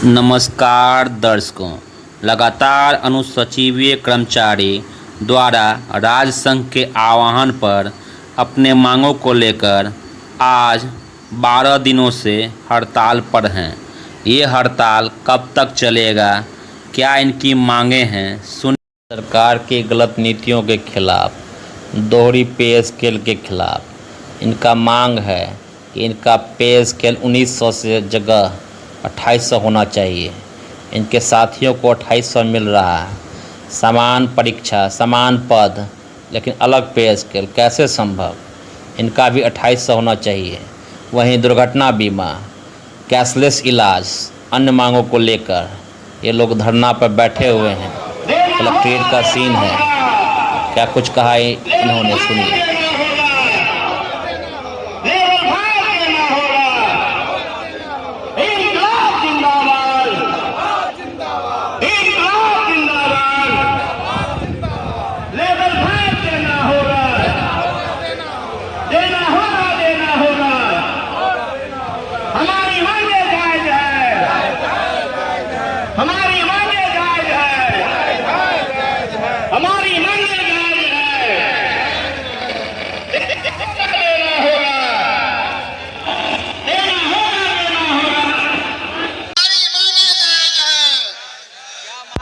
नमस्कार दर्शकों, लगातार अनुसचिवीय कर्मचारी द्वारा राज्य संघ के आह्वान पर अपने मांगों को लेकर आज 12 दिनों से हड़ताल पर हैं। ये हड़ताल कब तक चलेगा, क्या इनकी मांगें हैं, सुनिए। सरकार की गलत नीतियों के खिलाफ, दोहरी पे स्केल के खिलाफ इनका मांग है कि इनका पे स्केल 1900 से जगह 2800 होना चाहिए। इनके साथियों को 2800 मिल रहा है। समान परीक्षा, समान पद, लेकिन अलग पे स्केल कैसे संभव? इनका भी 2800 होना चाहिए। वहीं दुर्घटना बीमा, कैशलेस इलाज, अन्य मांगों को लेकर ये लोग धरना पर बैठे हुए हैं। कलेक्ट्रेट का सीन है, क्या कुछ कहा इन्होंने, सुनिए।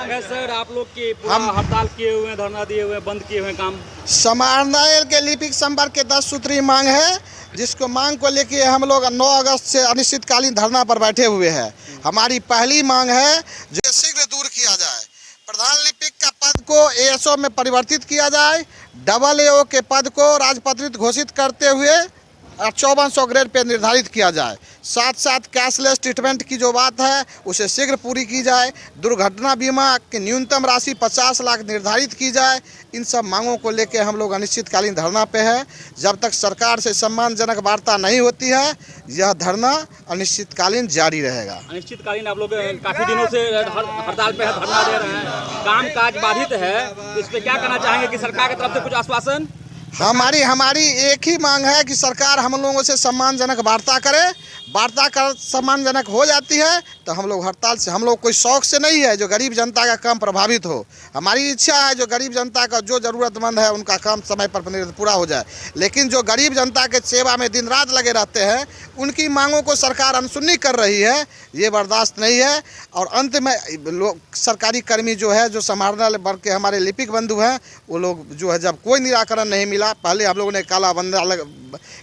है सर, आप लोग की पूरा हड़ताल किए हुए हैं, धरना दिए हुए हैं, बंद किए हुए हैं काम। समाहरणालय के लिपिक संपर्क के 10 सूत्री मांग है, जिसको मांग को लेकर हम लोग 9 अगस्त से अनिश्चितकालीन धरना पर बैठे हुए हैं। हमारी पहली मांग है जो शीघ्र दूर किया जाए। प्रधान लिपिक का पद को एएसओ में परिवर्तित किया जाए। डबल एओ के पद को राजपत्रित घोषित करते हुए 5400 ग्रेड पे निर्धारित किया जाए। साथ साथ कैशलेस ट्रीटमेंट की जो बात है उसे शीघ्र पूरी की जाए। दुर्घटना बीमा की न्यूनतम राशि 50 लाख निर्धारित की जाए। इन सब मांगों को लेकर हम लोग अनिश्चितकालीन धरना पे है। जब तक सरकार से सम्मानजनक वार्ता नहीं होती है, यह धरना अनिश्चितकालीन जारी रहेगा। अनिश्चितकालीन आप लोग काफी दिनों से हड़ताल पे धरना दे रहे हैं, काम काज बाधित है, तो इस पे क्या कहना चाहेंगे कि सरकार की तरफ से कुछ आश्वासन? हमारी एक ही मांग है कि सरकार हम लोगों से सम्मानजनक वार्ता करे। वार्ता कर सम्मानजनक हो जाती है तो हम लोग हड़ताल से, हम लोग कोई शौक से नहीं है जो गरीब जनता का काम प्रभावित हो। हमारी इच्छा है जो गरीब जनता का जो ज़रूरतमंद है उनका काम समय पर पूरा हो जाए। लेकिन जो गरीब जनता के सेवा में दिन रात लगे रहते हैं, उनकी मांगों को सरकार अनसुनी कर रही है, ये बर्दाश्त नहीं है। और अंत में लोग, सरकारी कर्मी जो है, जो समाहरणालय वर्ग के हमारे लिपिक बंधु हैं, वो लोग जो है, जब कोई निराकरण नहीं मिला, पहले हम लोगों ने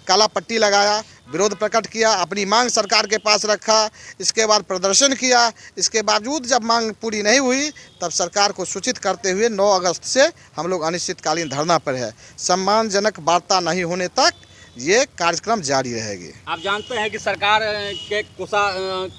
काला पट्टी लगाया, विरोध प्रकट किया, अपनी मांग सरकार के पास रखा, इसके बाद प्रदर्शन किया। इसके बावजूद जब मांग पूरी नहीं हुई, तब सरकार को सूचित करते हुए 9 अगस्त से हम लोग अनिश्चितकालीन धरना पर है। सम्मानजनक वार्ता नहीं होने तक ये कार्यक्रम जारी रहेगी। आप जानते हैं कि सरकार के कोषा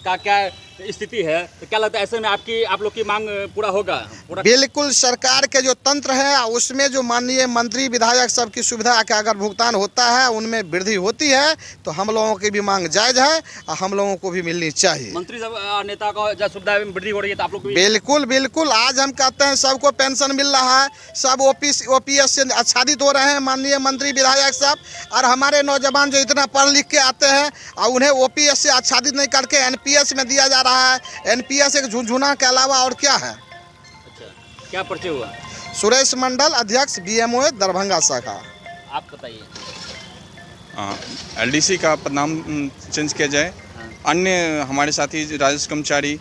का क्या स्थिति है, तो क्या लगता है ऐसे में आप लोग की मांग पूरा होगा? बिल्कुल, सरकार के जो तंत्र है उसमें जो माननीय मंत्री विधायक सबकी सुविधा का अगर भुगतान होता है, उनमें वृद्धि होती है, तो हम लोगों की भी मांग जायज है और हम लोगों को भी मिलनी चाहिए। मंत्री सब नेता को जब सुविधा में वृद्धि हो रही है तो आप लोग बिल्कुल आज हम कहते हैं सबको पेंशन मिल रहा है, सब ओपीएस से आच्छादित हो रहे हैं माननीय मंत्री विधायक सब। और हमारे नौजवान जो इतना पढ़ लिख के आते हैं और उन्हें ओपीएस से आच्छादित नहीं करके एनपीएस में दिया जा रहा है। एनपीएस एक झुनझुना के अलावा और क्या है? अच्छा, क्या परिचय हुआ? सुरेश मंडल, अध्यक्ष बीएमओ दरभंगा शाखा। आप बताइए। एलडीसी का नाम चेंज किया जाए। अन्य हमारे साथी राजस्व कर्मचारी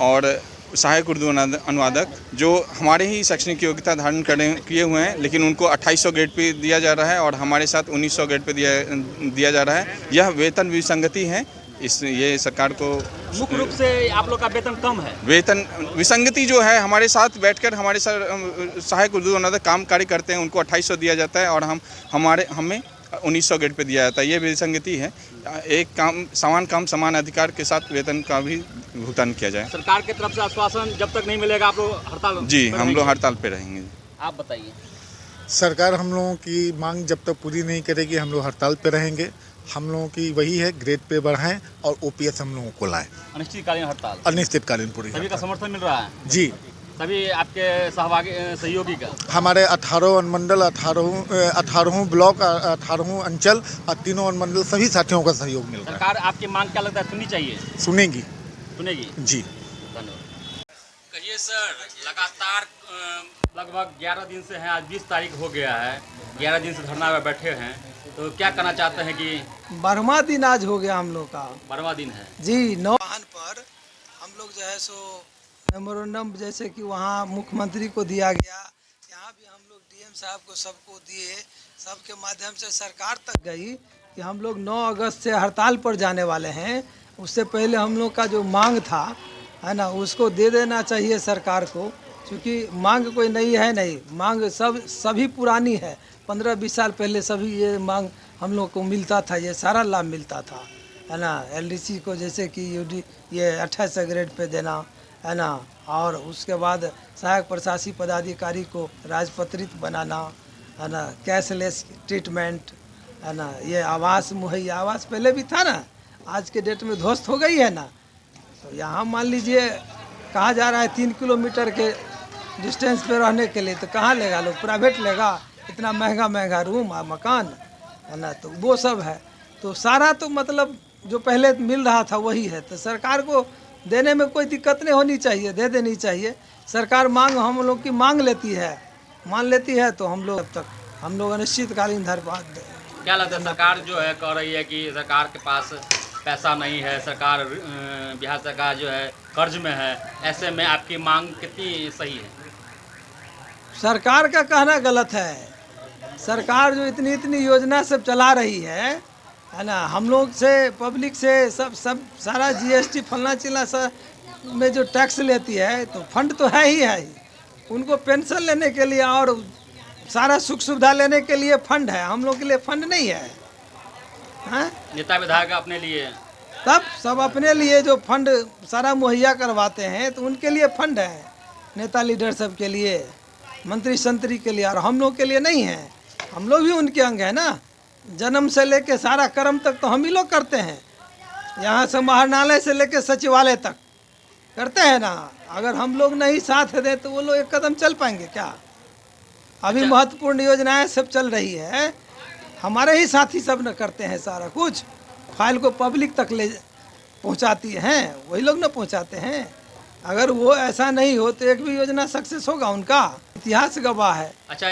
और सहायक उर्दू अनुवादक जो हमारे ही शैक्षणिक योग्यता धारण किए हुए हैं, लेकिन उनको 2800 ग्रेड पे दिया जा रहा है और हमारे साथ 1900 ग्रेड पे दिया जा रहा है। यह वेतन विसंगति है। ये सरकार को मुख्य रूप से आप लोग का वेतन कम है। वेतन विसंगति जो है, हमारे साथ बैठकर हमारे साथ सहायक उर्दू अनुवादक काम कार्य करते हैं, उनको 2800 दिया जाता है और हमें 1900 ग्रेड पे दिया जाता है। ये विसंगति है। एक काम समान अधिकार के साथ वेतन का भी भुगतान किया जाए। सरकार की तरफ से आश्वासन जब तक नहीं मिलेगा आप लोग हड़ताल? जी, हम लोग हड़ताल पे रहेंगे। आप बताइए। सरकार हम लोगों की मांग जब तक पूरी नहीं करेगी, हम लोग हड़ताल पे रहेंगे। हम लोगों की वही है, ग्रेड पे बढ़ाएं और ओपीएस हम लोगों को लाएं। अनिश्चितकालीन हड़ताल? अनिश्चितकालीन पूरी। सभी का समर्थन मिल रहा है? जी, सभी आपके सहयोगी का? हमारे 18 अनुमंडल, 18 ब्लॉक, 18 अंचल और 3 अनुमंडल सभी साथियों का सहयोग मिल रहा है। सरकार आपकी मांग क्या लगता है सुननी चाहिए? सुनेगी जी। धन्यवाद। कहिए सर, लगातार लगभग 11 दिन से हैं, आज 20 तारीख हो गया है, 11 दिन से धरना में बैठे हैं, तो क्या कहना चाहते हैं कि 12वां दिन आज हो गया हम लोग का 12वां दिन है जी। 9 वाहन पर हम लोग जो है सो मेमोरेंडम जैसे कि वहाँ मुख्यमंत्री को दिया गया, यहाँ भी हम लोग डीएम साहब को सबको दिए, सबके माध्यम से सरकार तक गई कि हम लोग 9 अगस्त से हड़ताल पर जाने वाले हैं। उससे पहले हम लोग का जो मांग था है ना, उसको दे देना चाहिए सरकार को, क्योंकि मांग कोई नई है नहीं, मांग सभी पुरानी है। 15-20 साल पहले सभी ये मांग हम लोग को मिलता था, ये सारा लाभ मिलता था है ना। एलडीसी को जैसे कि ये 28 ग्रेड पे देना है ना, और उसके बाद सहायक प्रशासनिक पदाधिकारी को राजपत्रित बनाना है ना, कैशलेस ट्रीटमेंट है ना, ये आवास मुहैया, आवास पहले भी था ना, आज के डेट में ध्वस्त हो गई है ना। तो यहाँ मान लीजिए कहा जा रहा है 3 किलोमीटर के डिस्टेंस पे रहने के लिए, तो कहाँ लेगा लोग, प्राइवेट लेगा, इतना महंगा रूम मकान है ना, तो वो सब है। तो सारा तो मतलब जो पहले मिल रहा था वही है, तो सरकार को देने में कोई दिक्कत नहीं होनी चाहिए, दे देनी चाहिए। सरकार मांग हम लोग की मान लेती है तो हम लोग अब तक हम लोग अनिश्चितकालीन धरना। क्या लगता है, सरकार जो है कह रही है कि सरकार के पास पैसा नहीं है, सरकार बिहार सरकार जो है कर्ज में है, ऐसे में आपकी मांग कितनी सही है? सरकार का कहना गलत है। सरकार जो इतनी योजना सब चला रही है ना, हम लोग से पब्लिक से सब सारा जीएसटी फलना चिल्ला सब में जो टैक्स लेती है, तो फंड तो है ही। उनको पेंशन लेने के लिए और सारा सुख सुविधा लेने के लिए फंड है, हम लोग के लिए फंड नहीं है। हाँ? नेता विधायक अपने लिए, तब सब अपने लिए जो फंड सारा मुहैया करवाते हैं, तो उनके लिए फंड है, नेता लीडर सब के लिए, मंत्री संतरी के लिए, और हम लोग के लिए नहीं है। हम लोग भी उनके अंग है ना, जन्म से लेके सारा कर्म तक तो हम ही लोग करते हैं, यहाँ समाहरणालय से लेके सचिवालय तक करते हैं ना। अगर हम लोग नहीं साथ दें तो वो लोग एक कदम चल पाएंगे क्या? अभी महत्वपूर्ण योजनाएं सब चल रही है, हमारे ही साथी सब न करते हैं, सारा कुछ फाइल को पब्लिक तक ले पहुंचाती हैं, वही लोग न पहुंचाते हैं। अगर वो ऐसा नहीं हो तो एक भी योजना सक्सेस होगा उनका, इतिहास गवाह है। अच्छा,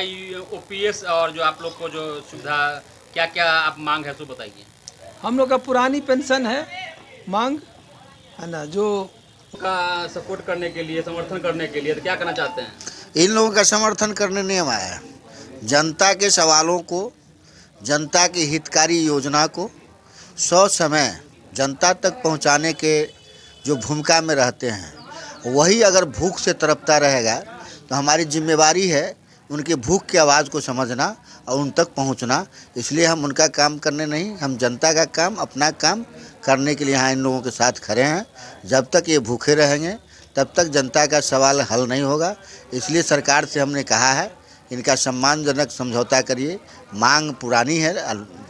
ओपीएस और जो आप लोग को जो सुविधा क्या क्या आप मांग है, सो बताइए। हम लोग का पुरानी पेंशन है मांग है ना, जो का सपोर्ट करने के लिए, समर्थन करने के लिए, तो क्या करना चाहते हैं? इन लोगों का समर्थन करने नहीं हम आए हैं। जनता के सवालों को, जनता की हितकारी योजना को समय जनता तक पहुंचाने के जो भूमिका में रहते हैं, वही अगर भूख से तड़पता रहेगा तो हमारी जिम्मेवारी है उनके भूख की आवाज़ को समझना और उन तक पहुंचना। इसलिए हम उनका काम करने नहीं, हम जनता का काम, अपना काम करने के लिए यहाँ इन लोगों के साथ खड़े हैं। जब तक ये भूखे रहेंगे तब तक जनता का सवाल हल नहीं होगा। इसलिए सरकार से हमने कहा है, इनका सम्मानजनक समझौता करिए। मांग पुरानी है,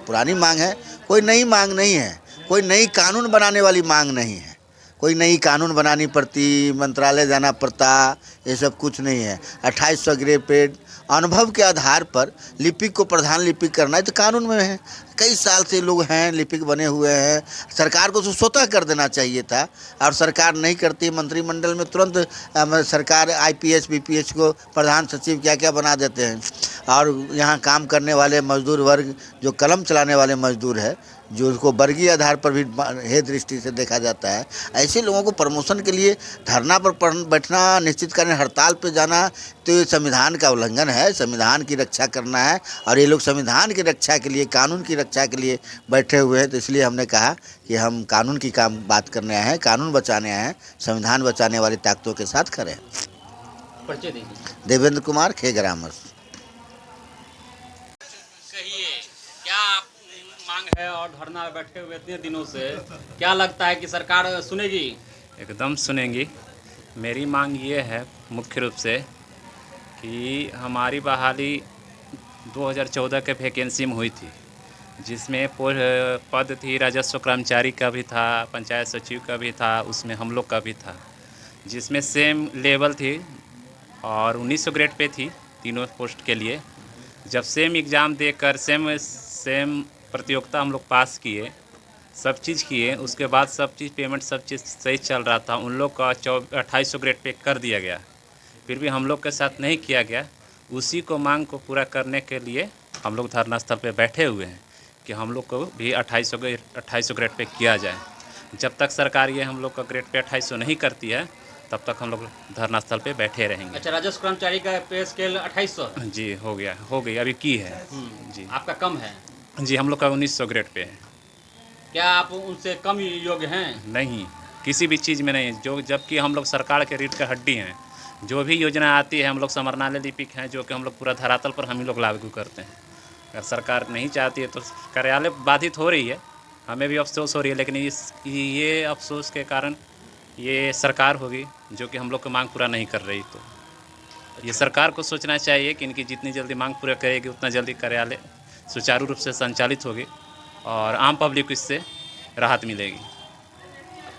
पुरानी मांग है, कोई नई मांग नहीं है, कोई नई कानून बनाने वाली मांग नहीं है, कोई नई कानून बनानी पड़ती, मंत्रालय जाना पड़ता, ये सब कुछ नहीं है। 2800 ग्रेड पे अनुभव के आधार पर लिपिक को प्रधान लिपिक करना है, तो कानून में है। कई साल से लोग हैं लिपिक बने हुए हैं, सरकार को तो स्वतः कर देना चाहिए था, और सरकार नहीं करती। मंत्रिमंडल में तुरंत सरकार IPS BPS को प्रधान सचिव क्या क्या बना देते हैं, और यहाँ काम करने वाले मजदूर वर्ग जो कलम चलाने वाले मजदूर है, जो उसको वर्गीय आधार पर भी हे दृष्टि से देखा जाता है, ऐसे लोगों को प्रमोशन के लिए धरना पर बैठना, निश्चितकालीन हड़ताल पर जाना, तो ये संविधान का उल्लंघन है। संविधान की रक्षा करना है, और ये लोग संविधान की रक्षा के लिए, कानून की रक्षा के लिए बैठे हुए हैं। तो इसलिए हमने कहा कि हम कानून की बात करने आए हैं, कानून बचाने आए हैं, संविधान बचाने वाली ताकतों के साथ खड़े हैं। परिचय दीजिए। देवेंद्र कुमार, खेग्रामर। कहिए, क्या मांग है और धरना में बैठे हुए इतने दिनों से, क्या लगता है कि सरकार सुनेगी? एकदम सुनेंगी। मेरी मांग ये है मुख्य रूप से कि हमारी बहाली 2014 के वैकेंसी में हुई थी, जिसमें पद थी राजस्व कर्मचारी का भी था, पंचायत सचिव का भी था, उसमें हम लोग का भी था, जिसमें सेम लेवल थी और 1900 ग्रेड पे थी तीनों पोस्ट के लिए। जब सेम एग्ज़ाम देकर सेम प्रतियोगिता हम लोग पास किए, सब चीज़ किए, उसके बाद सब चीज़ पेमेंट सब चीज़ सही चल रहा था। उन लोग का 2800 ग्रेड पे कर दिया गया, फिर भी हम लोग के साथ नहीं किया गया। उसी को मांग को पूरा करने के लिए हम लोग धरना स्थल पे बैठे हुए हैं कि हम लोग को भी 2800 ग्रेड पे किया जाए। जब तक सरकार ये हम लोग का ग्रेड पे 2800 नहीं करती है तब तक हम लोग धरना स्थल पे बैठे रहेंगे। अच्छा, राजस्व कर्मचारी का पे स्केल 2800 जी हो गई अभी की है जी। आपका कम है? जी हम लोग का 1900 ग्रेड पे है। क्या आप उनसे कम योग्य हैं? नहीं, किसी भी चीज़ में नहीं, जो जबकि हम लोग सरकार के रीढ़ का हड्डी हैं। जो भी योजना आती है हम लोग समरनालय लिपिक हैं, जो कि हम लोग पूरा धरातल पर हम ही लोग लागू करते हैं। अगर सरकार नहीं चाहती है तो कार्यालय बाधित हो रही है, हमें भी अफसोस हो रही है, लेकिन ये अफसोस के कारण ये सरकार होगी जो कि हम लोग की मांग पूरा नहीं कर रही। तो ये सरकार को सोचना चाहिए कि इनकी जितनी जल्दी मांग पूरा करेगी उतना जल्दी कार्यालय सुचारू रूप से संचालित होगी और आम पब्लिक को इससे राहत मिलेगी।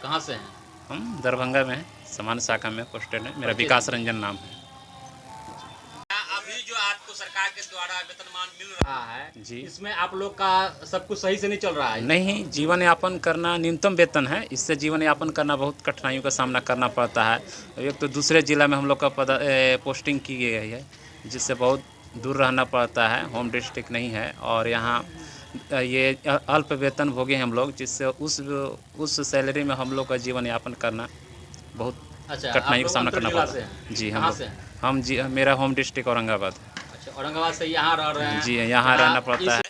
कहाँ से हैं? हम दरभंगा में हैं, सामान्य शाखा में पोस्टेड है, मेरा विकास रंजन नाम है। अभी जो आपको सरकार के द्वारा वेतनमान मिल रहा है जी, इसमें आप लोग का सब कुछ सही से नहीं चल रहा है? नहीं, जीवन यापन करना न्यूनतम वेतन है, इससे जीवन यापन करना बहुत कठिनाइयों का सामना करना पड़ता है। एक तो दूसरे ज़िला में हम लोग का पोस्टिंग की गई है, जिससे बहुत दूर रहना पड़ता है, होम डिस्ट्रिक्ट नहीं है, और यहाँ ये अल्प वेतन भोगे हम लोग, जिससे उस सैलरी में हम लोग का जीवन यापन करना बहुत कठिनाई का सामना करना पड़ता है। जी हम जी मेरा होम डिस्ट्रिक्ट औरंगाबाद है। अच्छा, औरंगाबाद से यहाँ रह रहे हैं? जी यहाँ रहना पड़ता है।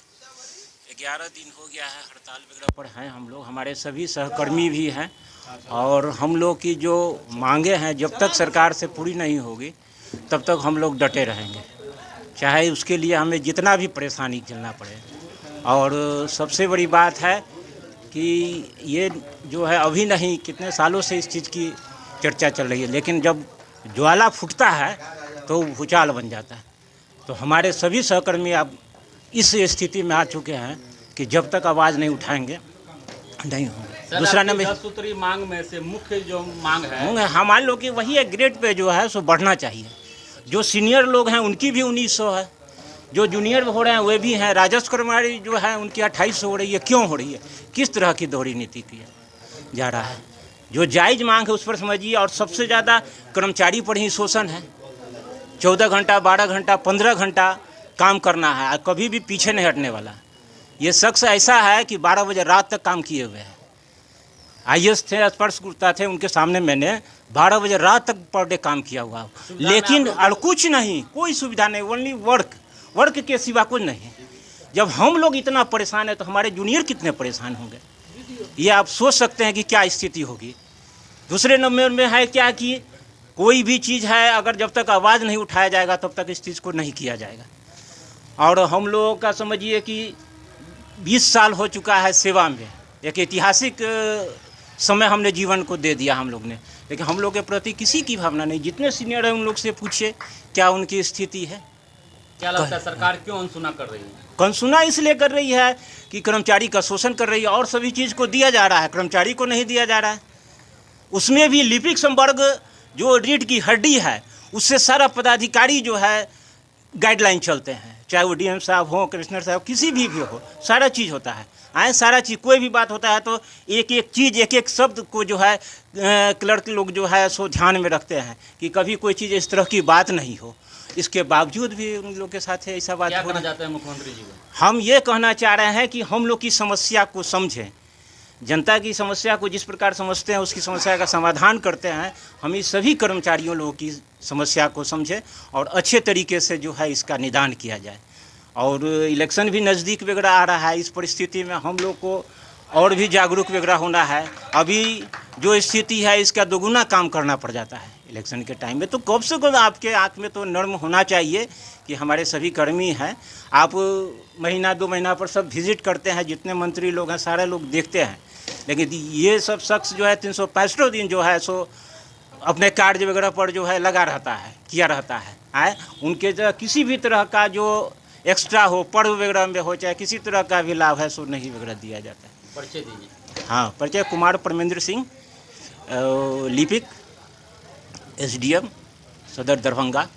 11 दिन हो गया है हड़ताल वगैरह पर हैं हम लोग, हमारे सभी सहकर्मी भी हैं, और हम लोग की जो मांगे हैं जब तक सरकार से पूरी नहीं होगी तब तक हम लोग डटे रहेंगे, चाहे उसके लिए हमें जितना भी परेशानी झेलना पड़े। और सबसे बड़ी बात है कि ये जो है अभी नहीं, कितने सालों से इस चीज़ की चर्चा चल रही है, लेकिन जब ज्वाला फूटता है तो भूचाल बन जाता है। तो हमारे सभी सहकर्मी अब इस स्थिति में आ चुके हैं कि जब तक आवाज़ नहीं उठाएंगे नहीं होंगे। दूसरा नंबर 10 सूत्री मांग में से मुख्य जो मांग है हमारे लोग की वही है, ग्रेड पे जो है सो बढ़ना चाहिए। जो सीनियर लोग हैं उनकी भी 1900 है, जो जूनियर हो रहे हैं वे भी हैं। राजस्व कर्मचारी जो है उनकी 2800 हो रही है। क्यों हो रही है? किस तरह की दोहरी नीति किया जा रहा है? जो जायज़ मांग है उस पर समझिए। और सबसे ज़्यादा कर्मचारी पर ही शोषण है। 14 घंटा 12 घंटा 15 घंटा काम करना है, कभी भी पीछे नहीं हटने वाला। ये शख्स ऐसा है कि 12 बजे रात तक काम किए हुए हैं। IAS थे, स्पर्श गुप्ता थे, उनके सामने मैंने 12 बजे रात तक पर डे काम किया हुआ, लेकिन और कुछ नहीं, कोई सुविधा नहीं, ओनली वर्क के सिवा कुछ नहीं। जब हम लोग इतना परेशान है तो हमारे जूनियर कितने परेशान होंगे, ये आप सोच सकते हैं कि क्या स्थिति होगी। दूसरे नंबर में है क्या कि कोई भी चीज़ है अगर जब तक आवाज़ नहीं उठाया जाएगा तब तक इस चीज़ को नहीं किया जाएगा। और हम लोगों का समझिए कि 20 साल हो चुका है सेवा में, एक ऐतिहासिक समय हमने जीवन को दे दिया हम लोग ने, लेकिन हम लोग के प्रति किसी की भावना नहीं। जितने सीनियर हैं उन लोग से पूछिए क्या उनकी स्थिति है। क्या लगता है सरकार क्यों अनसुना कर रही है? अनसुना इसलिए कर रही है कि कर्मचारी का शोषण कर रही है, और सभी चीज़ को दिया जा रहा है, कर्मचारी को नहीं दिया जा रहा है। उसमें भी लिपिक संवर्ग जो रीढ़ की हड्डी है उससे सारा पदाधिकारी जो है गाइडलाइन चलते हैं, चाहे वो DM साहब हो, कमिश्नर साहब, किसी भी हो, सारा चीज़ होता है। सारा चीज़, कोई भी बात होता है तो एक एक चीज़, एक एक शब्द को जो है क्लर्क लोग जो है सो ध्यान में रखते हैं कि कभी कोई चीज़ इस तरह की बात नहीं हो। इसके बावजूद भी उन लोग के साथ ऐसा बात क्या हो कहना रहा है। चाहते हैं मुख्यमंत्री जी को? हम ये कहना चाह रहे हैं कि हम लोग की समस्या को समझें, जनता की समस्या को जिस प्रकार समझते हैं उसकी समस्या का समाधान करते हैं। हम इस सभी कर्मचारियों लोगों की समस्या को समझें और अच्छे तरीके से जो है इसका निदान किया जाए। और इलेक्शन भी नज़दीक वगैरह आ रहा है, इस परिस्थिति में हम लोग को और भी जागरूक वगैरह होना है। अभी जो स्थिति है इसका दोगुना काम करना पड़ जाता है इलेक्शन के टाइम में। तो कब से कब आपके आँख में तो नर्म होना चाहिए कि हमारे सभी कर्मी हैं। आप महीना 2 महीना पर सब विजिट करते हैं, जितने मंत्री लोग हैं सारे लोग देखते हैं, लेकिन ये सब शख्स जो है 365 दिन जो है सो अपने कार्य वगैरह पर जो है लगा रहता है, किया रहता है। उनके जो किसी भी तरह का जो एक्स्ट्रा हो, पर्व वगैरह में हो, चाहे किसी तरह का भी लाभ है सो नहीं वगैरह दिया जाता है। परिचय दीजिए। हाँ, परिचय कुमार परमेंद्र सिंह, लिपिक, SDM, सदर दरभंगा।